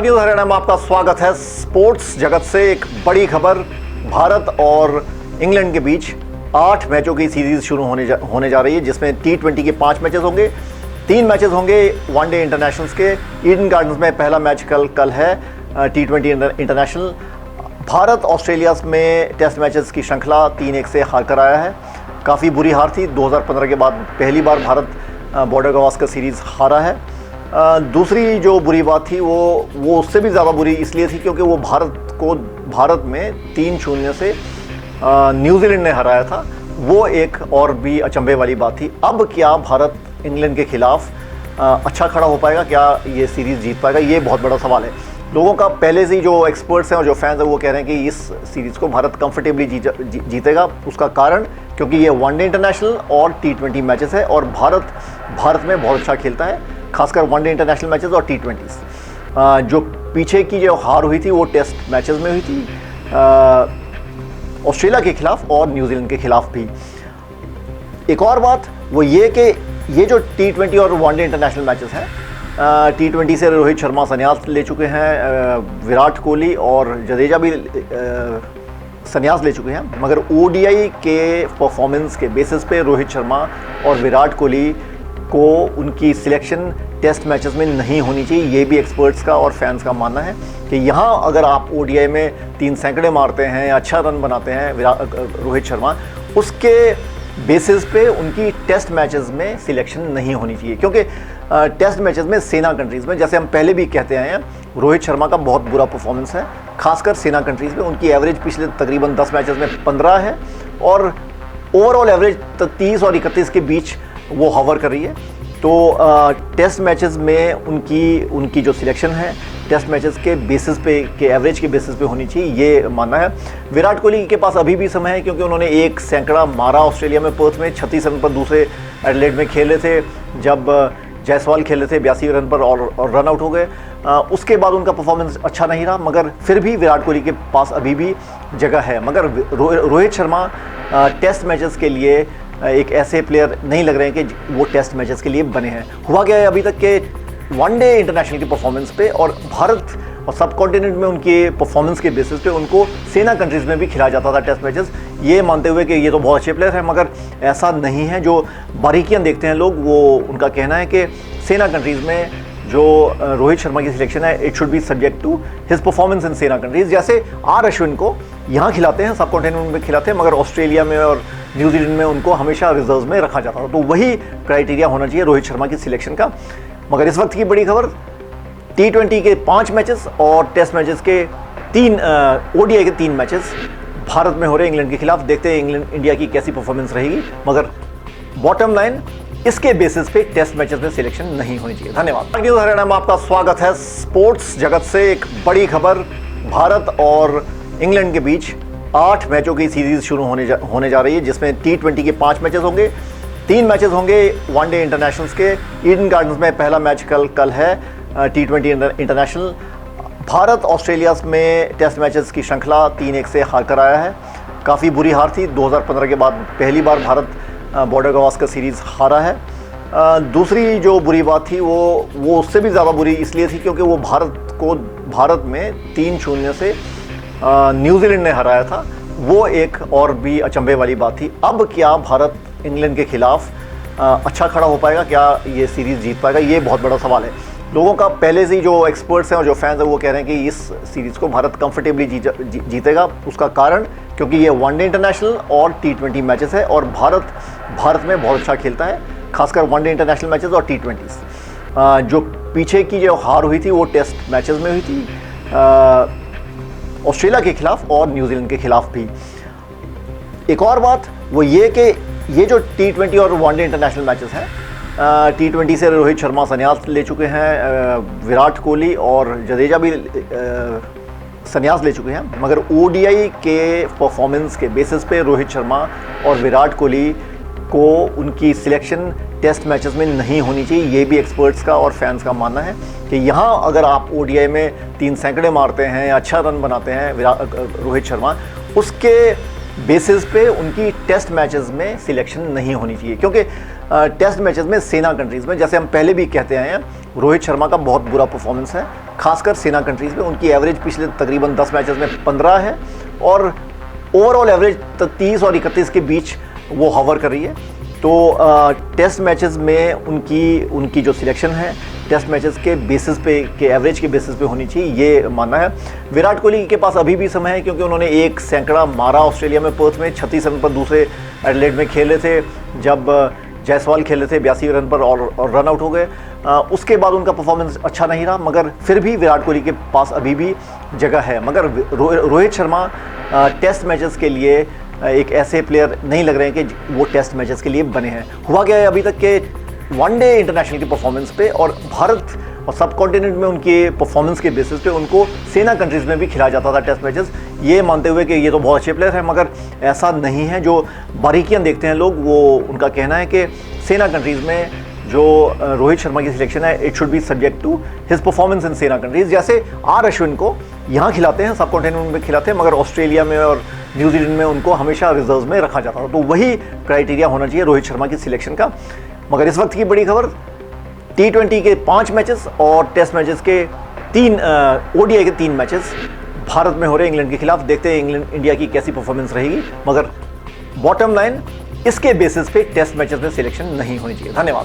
News Haryana में आपका स्वागत है। स्पोर्ट्स जगत से एक बड़ी खबर। भारत और इंग्लैंड के बीच 8 मैचों की सीरीज शुरू होने जा रही है, जिसमें T20 के 5 मैचेस होंगे, 3 मैचेस होंगे वनडे इंटरनेशनल्स के। ईडन गार्डन्स में पहला मैच कल है T20 इंटरनेशनल। भारत ऑस्ट्रेलिया में टेस्ट मैचेस की श्रृंखला 3-1 से हार कर आया है। काफ़ी बुरी हार थी। 2015 के बाद पहली बार भारत बॉर्डर गवास्कर सीरीज़ हारा है। दूसरी जो बुरी बात थी वो उससे भी ज़्यादा बुरी इसलिए थी क्योंकि वो भारत में 3-0 से न्यूजीलैंड ने हराया था। वो एक और भी अचंभे वाली बात थी। अब क्या भारत इंग्लैंड के खिलाफ अच्छा खड़ा हो पाएगा? क्या ये सीरीज़ जीत पाएगा? ये बहुत बड़ा सवाल है। लोगों का पहले से जो एक्सपर्ट्स हैं और जो फैंस हैं वो कह रहे हैं कि इस सीरीज़ को भारत कंफर्टेबली जीतेगा। उसका कारण क्योंकि ये वनडे इंटरनेशनल और T20 मैचेस है और भारत में बहुत अच्छा खेलता है, खासकर वनडे इंटरनेशनल मैचेस और T20s। जो पीछे की जो हार हुई थी वो टेस्ट मैचेस में हुई थी, ऑस्ट्रेलिया के खिलाफ और न्यूजीलैंड के खिलाफ भी। एक और बात वो ये कि ये जो T20 और वनडे इंटरनेशनल मैचेस हैं, T20 से रोहित शर्मा संन्यास ले चुके हैं, विराट कोहली और जडेजा भी संन्यास ले चुके हैं, मगर ODI के परफॉर्मेंस के बेसिस पे रोहित शर्मा और विराट कोहली को उनकी सिलेक्शन टेस्ट मैचेस में नहीं होनी चाहिए। ये भी एक्सपर्ट्स का और फैंस का मानना है कि यहाँ अगर आप ODI में 3 सैकड़े मारते हैं या अच्छा रन बनाते हैं रोहित शर्मा, उसके बेसिस पे उनकी टेस्ट मैचेस में सिलेक्शन नहीं होनी चाहिए। क्योंकि टेस्ट मैचेस में सेना कंट्रीज़ में, जैसे हम पहले भी कहते आए हैं, रोहित शर्मा का बहुत बुरा परफॉर्मेंस है, खासकर सेना कंट्रीज़ में। उनकी एवरेज पिछले तकरीबन 10 मैचेस में 15 है और ओवरऑल एवरेज 30 और 31 के बीच वो हवर कर रही है। तो टेस्ट मैचेस में उनकी जो सिलेक्शन है टेस्ट मैचेस के बेसिस पे के एवरेज के बेसिस पे होनी चाहिए, ये मानना है। विराट कोहली के पास अभी भी समय है क्योंकि उन्होंने 1 सैकड़ा मारा ऑस्ट्रेलिया में पर्थ में, 36 रन पर दूसरे एडिलेड में खेले थे जब जायसवाल खेले थे 82 रन पर और रन आउट हो गए। उसके बाद उनका परफॉर्मेंस अच्छा नहीं रहा, मगर फिर भी विराट कोहली के पास अभी भी जगह है। मगर रोहित शर्मा टेस्ट मैचेस के लिए एक ऐसे प्लेयर नहीं लग रहे हैं कि वो टेस्ट मैचेस के लिए बने हैं। हुआ क्या है अभी तक के वनडे इंटरनेशनल की परफॉर्मेंस पे और भारत और सब कॉन्टिनेंट में उनके परफॉर्मेंस के बेसिस पे उनको सेना कंट्रीज़ में भी खिलाया जाता था टेस्ट मैचेस, ये मानते हुए कि ये तो बहुत अच्छे प्लेयर हैं, मगर ऐसा नहीं है। जो बारीकियां देखते हैं लोग, वो उनका कहना है कि सेना कंट्रीज़ में जो रोहित शर्मा की सिलेक्शन है, it should be subject to his performance in SENA countries. जैसे R अश्विन को यहाँ खिलाते हैं, सब कॉन्टिनेंट में खिलाते हैं, मगर ऑस्ट्रेलिया में और न्यूजीलैंड में उनको हमेशा रिजर्व में रखा जाता था। तो वही क्राइटेरिया होना चाहिए रोहित शर्मा की सिलेक्शन का। मगर इस वक्त की बड़ी खबर, T20 के 5 मैचेस और टेस्ट मैचेस के 3 ODI के 3 मैचेस भारत में हो रहे हैं इंग्लैंड के खिलाफ। देखते हैं इंडिया की कैसी परफॉर्मेंस रहेगी, मगर बॉटम लाइन इसके बेसिस पे टेस्ट मैचेस में सिलेक्शन नहीं होनी चाहिए। धन्यवाद। न्यूज़ हरियाणा में आपका स्वागत है। स्पोर्ट्स जगत से एक बड़ी खबर। भारत और इंग्लैंड के बीच 8 मैचों की सीरीज शुरू होने जा रही है, जिसमें T20 के 5 मैचेस होंगे, 3 मैचेस होंगे वनडे इंटरनेशनल्स के। ईडन गार्डन्स में पहला मैच कल है T20 इंटरनेशनल। भारत ऑस्ट्रेलिया में टेस्ट मैचेस की श्रृंखला 3-1 से हार कर आया है। काफ़ी बुरी हार थी। 2015 के बाद पहली बार भारत बॉर्डर गवास्कर सीरीज़ हारा है। दूसरी जो बुरी बात थी वो उससे भी ज़्यादा बुरी इसलिए थी क्योंकि वो भारत में 3-0 से न्यूजीलैंड ने हराया था। वो एक और भी अचंभे वाली बात थी। अब क्या भारत इंग्लैंड के खिलाफ अच्छा खड़ा हो पाएगा? क्या ये सीरीज़ जीत पाएगा? ये बहुत बड़ा सवाल है। लोगों का पहले से जो एक्सपर्ट्स हैं और जो फैंस हैं वो कह रहे हैं कि इस सीरीज़ को भारत कंफर्टेबली जीतेगा। उसका कारण क्योंकि ये वनडे इंटरनेशनल और T20 मैचेस है और भारत में बहुत अच्छा खेलता है, खासकर वनडे इंटरनेशनल मैचेस और T20s। जो पीछे की जो हार हुई थी वो टेस्ट मैचेस में हुई थी, ऑस्ट्रेलिया के खिलाफ और न्यूजीलैंड के खिलाफ भी। एक और बात वो ये कि ये जो T20 और वनडे इंटरनेशनल मैचेस हैं, T20 से रोहित शर्मा संन्यास ले चुके हैं, विराट कोहली और जडेजा भी संन्यास ले चुके हैं, मगर ODI के परफॉर्मेंस के बेसिस पे रोहित शर्मा और विराट कोहली को उनकी सिलेक्शन टेस्ट मैचेस में नहीं होनी चाहिए। ये भी एक्सपर्ट्स का और फैंस का मानना है कि यहाँ अगर आप ODI में 3 सैकड़े मारते हैं या अच्छा रन बनाते हैं रोहित शर्मा, उसके बेसिस पे उनकी टेस्ट मैचेस में सिलेक्शन नहीं होनी चाहिए। क्योंकि टेस्ट मैचेस में सेना कंट्रीज़ में, जैसे हम पहले भी कहते आए हैं, रोहित शर्मा का बहुत बुरा परफॉर्मेंस है, खासकर सेना कंट्रीज़ में। उनकी एवरेज पिछले तकरीबन 10 मैचेस में 15 है और ओवरऑल एवरेज 30 और 31 के बीच वो हवर कर रही है। तो टेस्ट मैचेस में उनकी जो सिलेक्शन है टेस्ट मैचेस के बेसिस पे के एवरेज के बेसिस पे होनी चाहिए, ये मानना है। विराट कोहली के पास अभी भी समय है क्योंकि उन्होंने एक सैकड़ा मारा ऑस्ट्रेलिया में पर्थ में, 36 रन पर दूसरे एडिलेड में खेले थे जब जायसवाल खेले थे 82 रन पर और रन आउट हो गए। उसके बाद उनका परफॉर्मेंस अच्छा नहीं रहा, मगर फिर भी विराट कोहली के पास अभी भी जगह है। मगर रोहित शर्मा टेस्ट मैचेस के लिए एक ऐसे प्लेयर नहीं लग रहे हैं कि वो टेस्ट मैचेस के लिए बने हैं। हुआ क्या है अभी तक के वनडे इंटरनेशनल की परफॉर्मेंस पे और भारत और सब कॉन्टिनेंट में उनके परफॉर्मेंस के बेसिस पे उनको सेना कंट्रीज़ में भी खिलाया जाता था टेस्ट मैचेस, ये मानते हुए कि ये तो बहुत अच्छे प्लेयर हैं, मगर ऐसा नहीं है। जो बारीकियां देखते हैं लोग, वो उनका कहना है कि सेना कंट्रीज़ में जो रोहित शर्मा की सिलेक्शन है it should be subject to his performance in SENA countries. जैसे आर अश्विन को यहाँ खिलाते हैं, सब कॉन्टिनेंट में खिलाते हैं, मगर ऑस्ट्रेलिया में और न्यूजीलैंड में उनको हमेशा रिजर्व में रखा जाता था। तो वही क्राइटेरिया होना चाहिए रोहित शर्मा की सिलेक्शन का। मगर इस वक्त की बड़ी खबर, T20 के 5 मैचेस और टेस्ट मैचेस के 3 ODI के 3 मैचेस भारत में हो रहे हैं इंग्लैंड के खिलाफ। देखते हैं इंडिया की कैसी परफॉर्मेंस रहेगी, मगर बॉटम लाइन इसके बेसिस पे टेस्ट मैचेस में सिलेक्शन नहीं होनी चाहिए। धन्यवाद।